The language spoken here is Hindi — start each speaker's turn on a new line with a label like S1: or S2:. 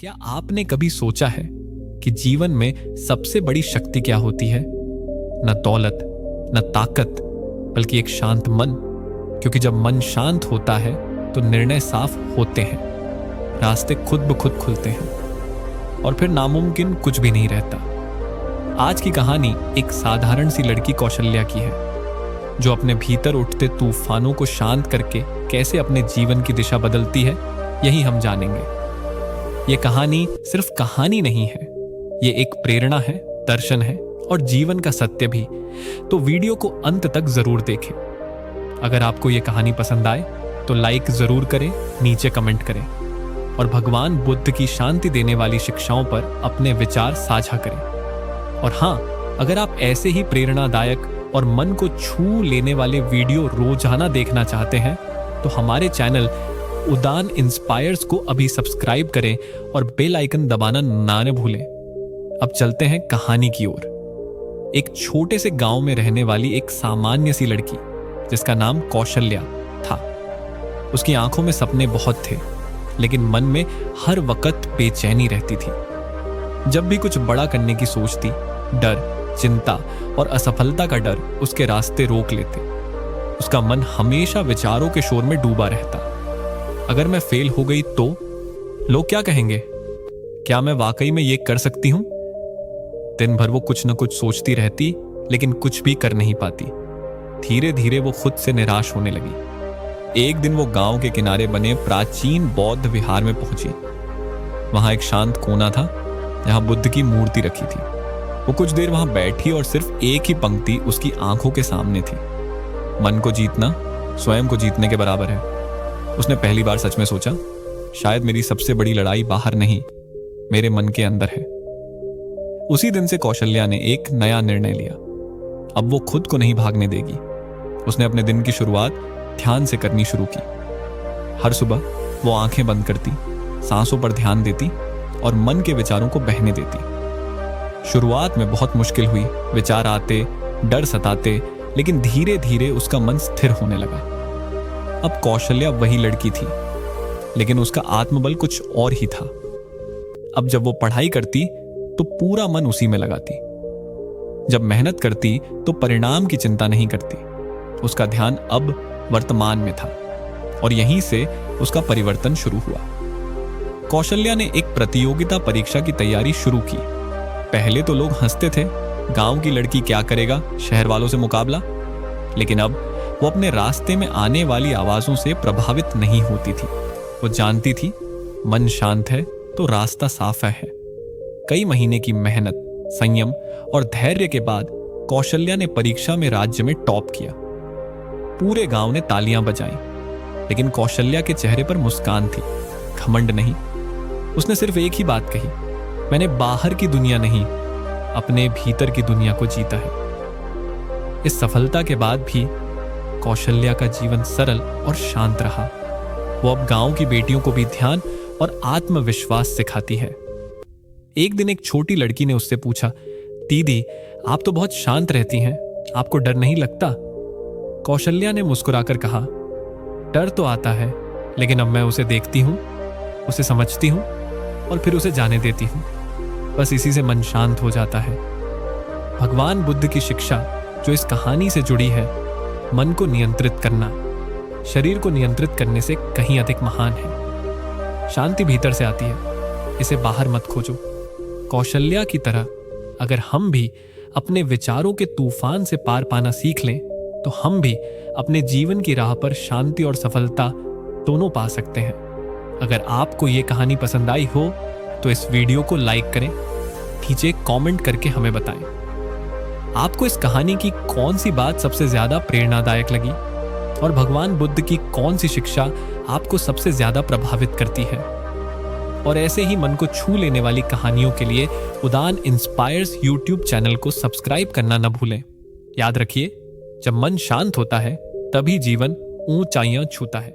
S1: क्या आपने कभी सोचा है कि जीवन में सबसे बड़ी शक्ति क्या होती है? न दौलत, न ताकत, बल्कि एक शांत मन। क्योंकि जब मन शांत होता है तो निर्णय साफ होते हैं, रास्ते खुद ब खुद खुलते हैं और फिर नामुमकिन कुछ भी नहीं रहता। आज की कहानी एक साधारण सी लड़की कौशल्या की है, जो अपने भीतर उठते तूफानों को शांत करके कैसे अपने जीवन की दिशा बदलती है, यही हम जानेंगे। ये कहानी सिर्फ कहानी नहीं है, ये एक प्रेरणा है, दर्शन है और जीवन का सत्य भी। तो वीडियो को अंत तक जरूर देखें। अगर आपको ये कहानी पसंद आए तो लाइक जरूर करें, नीचे कमेंट करें और भगवान बुद्ध की शांति देने वाली शिक्षाओं पर अपने विचार साझा करें। और हाँ, अगर आप ऐसे ही प्रेरणादायक और मन को छू लेने वाले वीडियो रोजाना देखना चाहते हैं तो हमारे चैनल उदान इंस्पायर्स को अभी सब्सक्राइब करें और बेल आइकन दबाना ना न भूलें। अब चलते हैं कहानी की ओर। एक छोटे से गांव में रहने वाली एक सामान्य सी लड़की, जिसका नाम कौशल्या था। उसकी आंखों में सपने बहुत थे, लेकिन मन में हर वक्त बेचैनी रहती थी। जब भी कुछ बड़ा करने की सोचती, डर, चिंता और असफलता का डर उसके रास्ते रोक लेते। उसका मन हमेशा विचारों के शोर में डूबा रहता। अगर मैं फेल हो गई तो लोग क्या कहेंगे? क्या मैं वाकई में ये कर सकती हूं? दिन भर वो कुछ न कुछ सोचती रहती, लेकिन कुछ भी कर नहीं पाती। धीरे धीरे वो खुद से निराश होने लगी। एक दिन वो गांव के किनारे बने प्राचीन बौद्ध विहार में पहुंची। वहां एक शांत कोना था, जहां बुद्ध की मूर्ति रखी थी। वो कुछ देर वहां बैठी और सिर्फ एक ही पंक्ति उसकी आंखों के सामने थी: मन को जीतना स्वयं को जीतने के बराबर है। उसने पहली बार सच में सोचा, शायद मेरी सबसे बड़ी लड़ाई बाहर नहीं, मेरे मन के अंदर है। उसी दिन से कौशल्या ने एक नया निर्णय लिया। अब वो खुद को नहीं भागने देगी। उसने अपने दिन की शुरुआत ध्यान से करनी शुरू की। हर सुबह वो आंखें बंद करती, सांसों पर ध्यान देती और मन के विचारों को बहने देती। शुरुआत में बहुत मुश्किल हुई, विचार आते, डर सताते, लेकिन धीरे धीरे उसका मन स्थिर होने लगा। अब कौशल्या वही लड़की थी, लेकिन उसका आत्मबल कुछ और ही था। अब जब वो पढ़ाई करती तो पूरा मन उसी में लगाती। जब मेहनत करती तो परिणाम की चिंता नहीं करती। उसका ध्यान अब वर्तमान में था और यहीं से उसका परिवर्तन शुरू हुआ। कौशल्या ने एक प्रतियोगिता परीक्षा की तैयारी शुरू की। पहले तो लोग हंसते थे, गांव की लड़की क्या करेगा, शहर वालों से मुकाबला। लेकिन अब वो अपने रास्ते में आने वाली आवाजों से प्रभावित नहीं होती थी। वो जानती थी, मन शांत है तो रास्ता साफ है। कई महीने की मेहनत, संयम और धैर्य के बाद कौशल्या ने परीक्षा में राज्य में टॉप किया। पूरे गांव ने तालियां बजाई, लेकिन कौशल्या के चेहरे पर मुस्कान थी, घमंड नहीं। उसने सिर्फ एक ही बात कही, मैंने बाहर की दुनिया नहीं, अपने भीतर की दुनिया को जीता है। इस सफलता के बाद भी कौशल्या का जीवन सरल और शांत रहा। वो अब गांव की बेटियों को भी ध्यान और आत्मविश्वास सिखाती है। एक दिन एक छोटी लड़की ने उससे पूछा, दीदी, आप तो बहुत शांत रहती हैं, आपको डर नहीं लगता? कौशल्या ने मुस्कुराकर कहा, डर तो आता है, लेकिन अब मैं उसे देखती हूं, उसे समझती हूं और फिर उसे जाने देती हूं। बस इसी से मन शांत हो जाता है। भगवान बुद्ध की शिक्षा जो इस कहानी से जुड़ी है, मन को नियंत्रित करना शरीर को नियंत्रित करने से कहीं अधिक महान है। शांति भीतर से आती है, इसे बाहर मत खोजो। कौशल्या की तरह अगर हम भी अपने विचारों के तूफान से पार पाना सीख लें तो हम भी अपने जीवन की राह पर शांति और सफलता दोनों पा सकते हैं। अगर आपको ये कहानी पसंद आई हो तो इस वीडियो को लाइक करें, नीचे कमेंट करके हमें बताएं आपको इस कहानी की कौन सी बात सबसे ज्यादा प्रेरणादायक लगी और भगवान बुद्ध की कौन सी शिक्षा आपको सबसे ज्यादा प्रभावित करती है। और ऐसे ही मन को छू लेने वाली कहानियों के लिए उदान इंस्पायर्स यूट्यूब चैनल को सब्सक्राइब करना न भूलें। याद रखिए, जब मन शांत होता है तभी जीवन ऊंचाइयां छूता है।